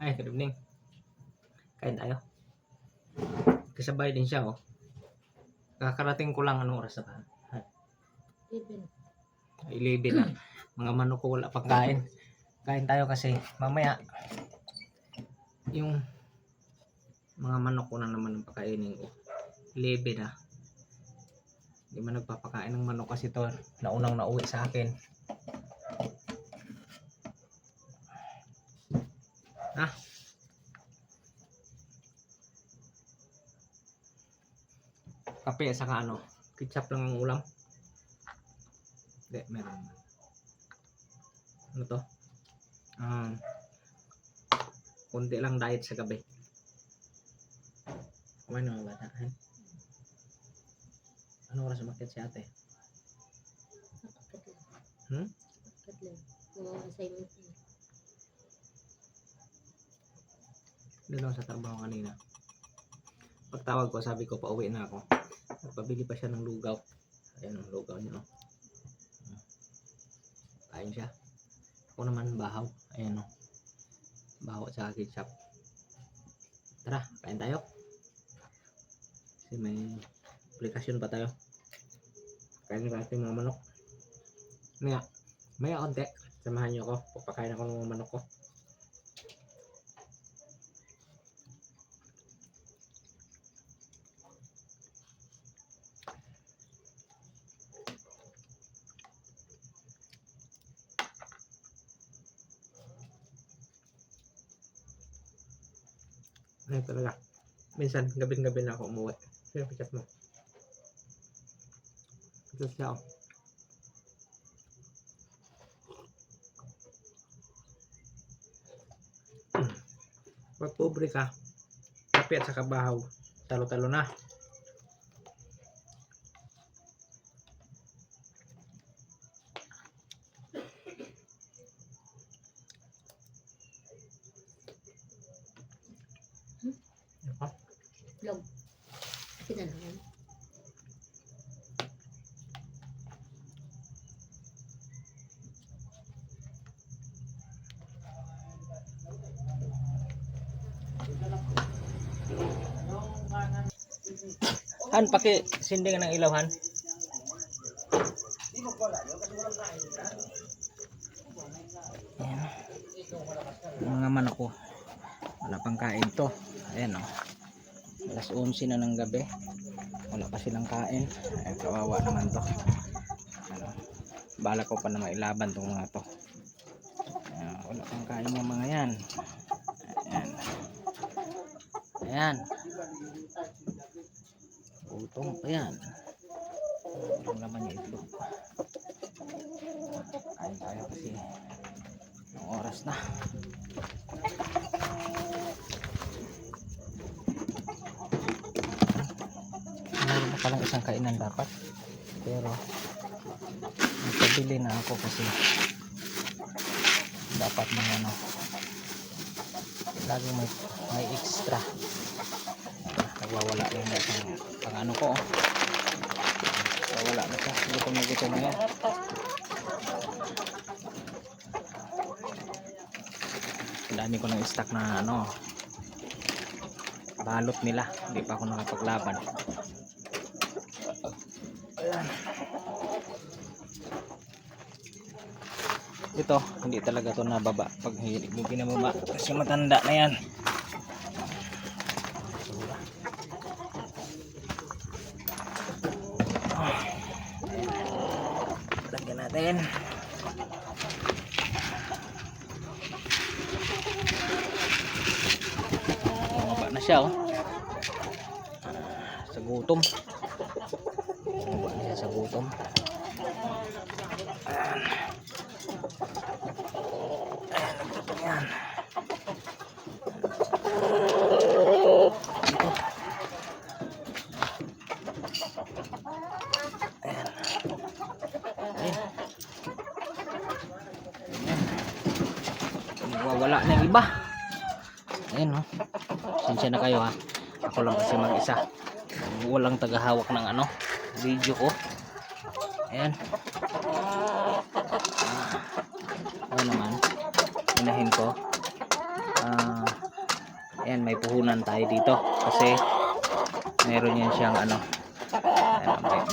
Ay, good evening. Kain tayo. Kasabay din siya, oh. Kakarating ko lang anong oras na ba? 11 na. Mga manok ko wala pang kain. Kain tayo kasi mamaya yung mga manok ko na naman ang pakainin ko. 11 na. Hindi man nagpapakain ng manok kasi to naunang nauwi sa akin. Ha? Kape at saka ano, ketchup lang ang ulam. Hindi, meron. Ano to? Kunti lang diet sa gabi. Kumain ng mga bata. Ano oras umakyat si ate? Doon lang sa trabaho kanina. Pagtawag ko, sabi ko pauwi na ako. Nagpabili pa siya ng lugaw. Ayan ang lugaw niya. Kain siya. Ako naman bahaw. Ayan o. Bahaw at saka ketchup. Tara, kain tayo. Kasi may aplikasyon pa tayo. Kain ng ating mga manok. Maya konti. Samahan niyo ako. Papakain ako ng mga manok ko. Ano talaga. Minsan, gabi-gabi na ako umuwi. Kaya pikat mo. Pikat siya ako. Pag pobre ka, kape at saka bahaw, talo-talo na. Log. Sinanungan. Han, paki sinding ng ilaw, Han. Ayan. Mga manok ko. Wala pang kain to. Ayan o. Alas 11 na ng gabi. Wala pa silang kain. Ay, kawawa naman to. Ano, bala ko pa na mailaban tong mga to. Ayan, wala pang kain yung mga yan. Ayan. Ayan. Utong pa yan. Walang laman yung itlog. Kain tayo kasi ng oras na. Meron pa palang isang kainan dapat. Pero nagpabili na ako kasi dapat may ano. Lagi may extra. Nagwawala na yung pang ano ko. Wala na siya. Gutom na yan. Ang dami ko ng stock na ano, balot nila. Hindi pa ako nakapaglaban. Ayan. Ito, hindi talaga to nababa pag hindi binababa kasi matanda na yan. Lagyan natin. Bumaba na siya, oh. Sa gutom. Bumaba na siya sa gutom. Ayan. Ayan, nagtutok yan. Wala na yung iba. Ayan, oh. Sinsya na kayo, ha. Ako lang kasi mag-isa. Walang tagahawak ng ano, video ko. Ayan. Ano naman, inahin ko. Ayan, may puhunan tayo dito kasi meron yan siyang ano,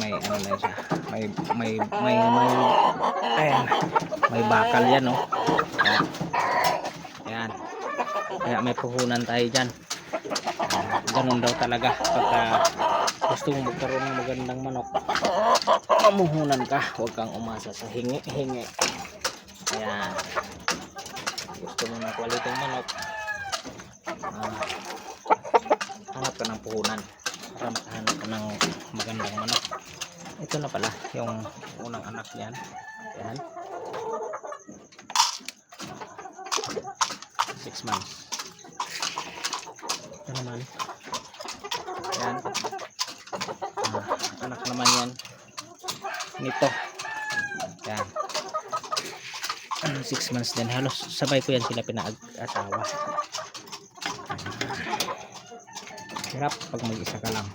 may ano na siya, may ayan, may bakal yan, no. Ayan, kaya may puhunan tayo dyan. Ganun daw talaga pagka gusto mong magkaroon ng magandang manok, mamuhunan ka, huwag kang umasa sa hingi. Ayan, gusto mo ng quality manok, hanap ka ng puhunan para makahanap ka ng magandang manok. Ito na pala yung unang anak niyan. Ayan, 6 months. Ito naman, ayan, anak naman yan nito. Ayan, 6 months din, halos sabay ko yan sila pinag-asawa. Hirap pag mag-isa ka lang.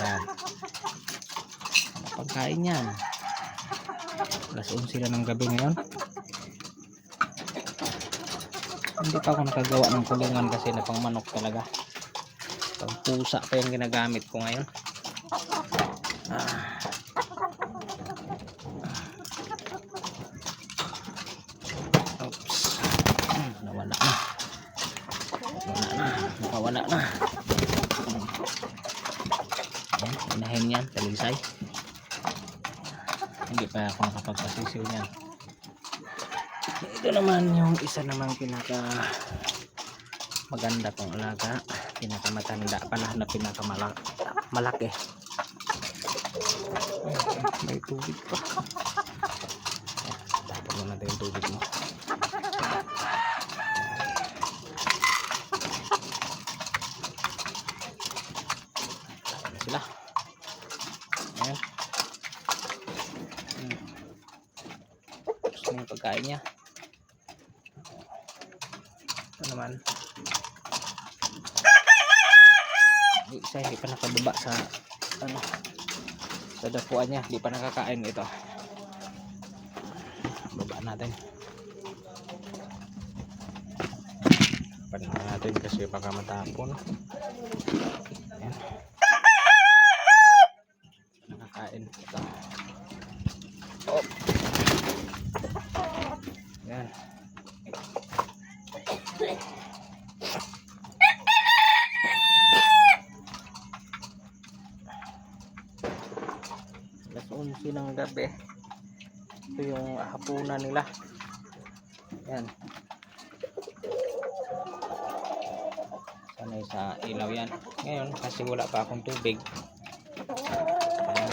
Ayan, pagkain yan. Alas 11 na ng gabi ngayon. Hindi pa ako nakagawa ng kulungan kasi na pang manok talaga. Pang pusa pa yung ginagamit ko ngayon. Oops, nawala na. Nakawala na. Ayan, inahin yan, talisay. Hindi pa ako nakapagpasisiw niyan. Ito naman yung isa namang pinaka maganda kong alaga, pinakamatanda pala na pinakamalaki. May tubig pa. Tapos mo natin yung tubig mo. Ayan sila. Ayan. Gusto yung pagkain niya. Ito naman, yung isa hindi pa nakababa sa ano, sa dapuan niya, hindi pa nakakain ito. Baba natin, panin natin kasi baka matapon. Ayan, nakakain ito. Oh, ayan. Alas 11 ng gabi. Ito yung hapunan nila. Yan. Sanay sa ilaw yan. Ngayon kasi wala pa akong tubig. Ayan.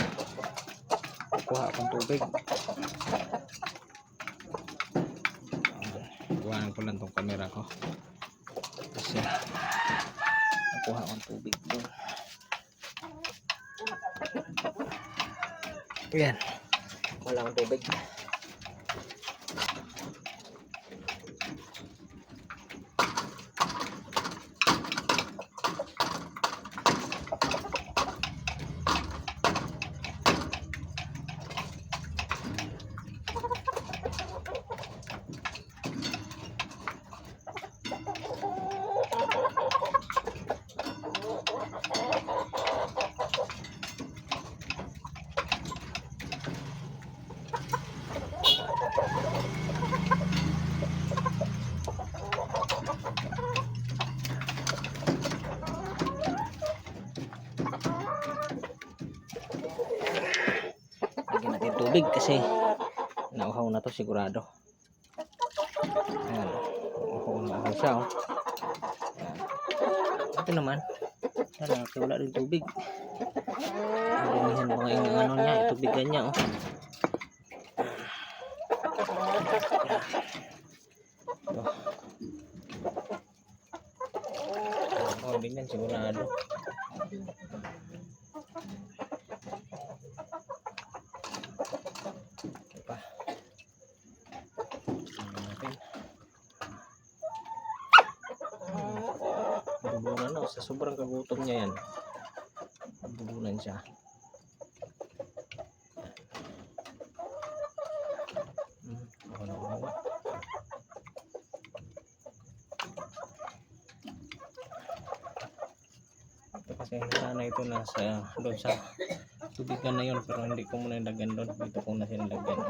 Kuha akong tubig. Iwanan ko lang tong camera ko. Kasi nakuha akong tubig doon. Ayan, wala akong tubig. Lagyan natin tubig kasi nauhaw na to sigurado. Ayan, nauhaw siya, oh. Ayan. Ito naman, wala rin tubig. Maramihan pa nga yung ano niya, itubigan niya, oh. Oh, din yan sigurado. Pa. Bubunan na, sa sobrang kagutom niya yan. Bubunan siya. Kasi sana ito nasa doon sa tubigan na yun, pero hindi ko muna nilagyan doon. Dito ko na sinilagyan.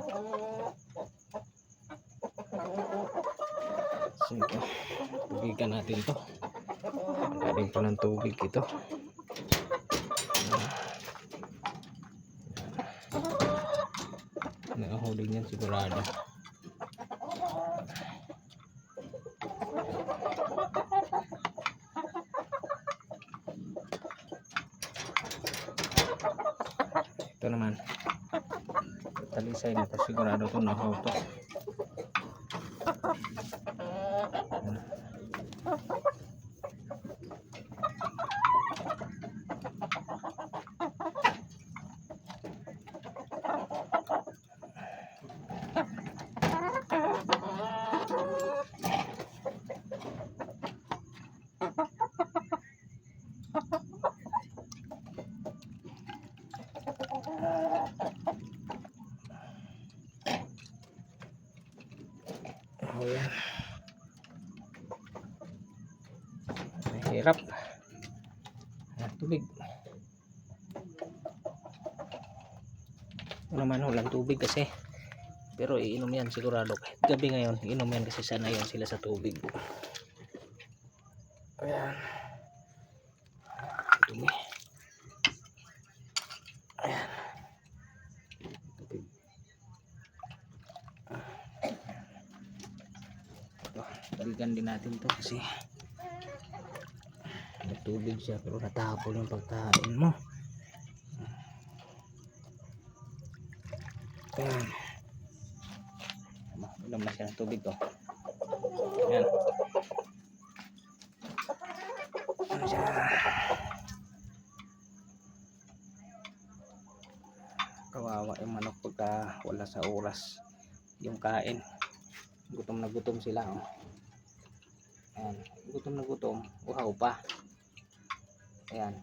So ito, tubigan natin to. Galing pa ng tubig ito. Nakahuli niyan sigurado. Ito naman, talisay na to, sigurado to nahaw to. Oh, yan. Mahirap. Tubig. Ito naman walang tubig kasi. Pero iinom yan sigurado. Kahit gabi ngayon, iinom yan kasi sanayan sila sa tubig. Ayan. Dumi. Ayan. Tubig. Ito, balikan din natin to kasi may tubig siya pero natapon yung pagkain mo. Ayan. Ulam na siya ng tubig to. Ayan. Ano siya? Kawawa yung manok pagka wala sa oras yung kain. Gutom na gutom sila. Oh. Ayan. Gutom na gutom. Uhaw pa. Ayan.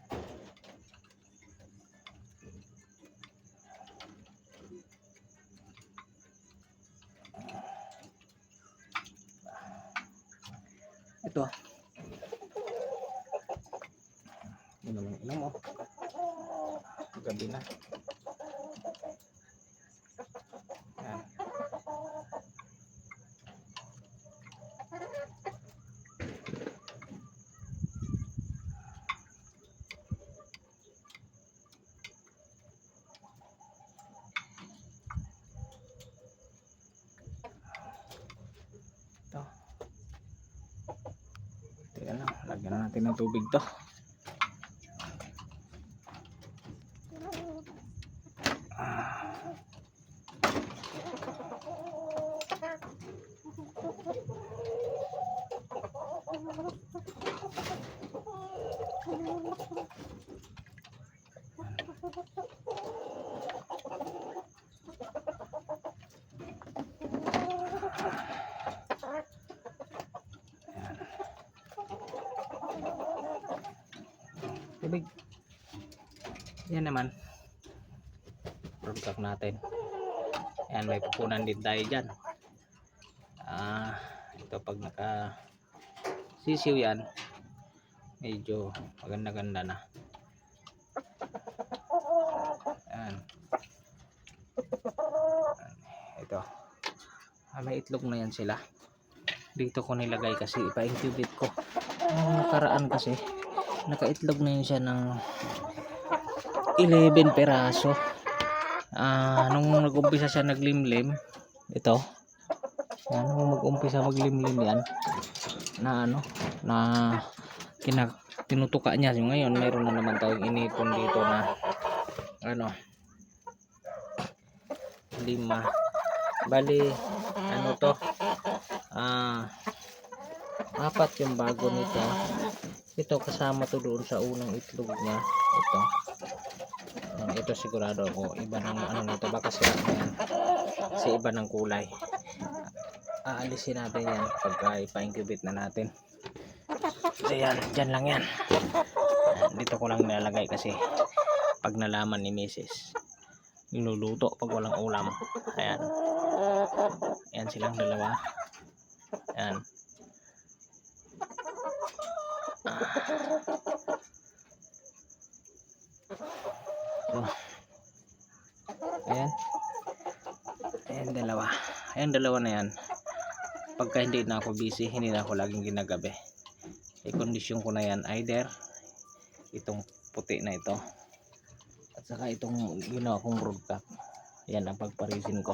Ito. Inom mo. Gabi na. Ayan. Ito. Teka lang, lagyan na natin ng tubig to. Tubig. Yan naman. Product natin. Ayan, may pupunan din tayo dyan. Ito pag naka sisiw yan, medyo maganda-ganda na. Ayan. Ito. May itlog na yan sila. Dito ko nilagay kasi ipa-incubate ko. Ang nakaraan kasi nakaitlog na yun siya ng 11 peraso. Nung nag-umpisa siya naglimlim, ito, nung mag-umpisa maglimlim yan, na tinutuka niya. So, ngayon mayroon na naman tayong inipon dito na 5. Bali, to, 4 yung bago nito. Ito kasama to doon sa unang itlog niya. Ito sigurado ako iba ng nito, baka sila yan kasi iba ng kulay. Aalisin natin yan pagka ipa-incubate na natin. So yan, dyan lang yan. Dito ko lang nilalagay kasi pag nalaman ni Mrs. niluluto pag walang ulam. Ayan. Ayan silang dalawa. Ayan. dalawa. Ayan, dalawa na yan. Pagka hindi na ako busy, hindi na ako laging ginagabi. I-condition ko na yan, either itong puti na ito at saka itong ginawa kong broadcast. Yan ang pagparisin ko.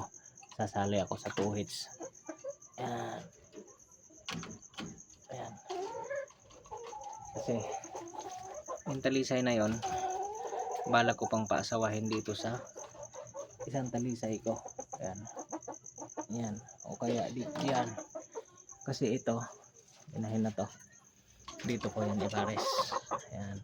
Sasali ako sa tuhits. Ayan. Ayan. Kasi yung talisay na yon, bala ko pang paasawahin dito sa isang talisay ko. Ayan. Yan. O kaya diyan. Kasi ito, inahin na to. Dito ko yan ipares. Ayan.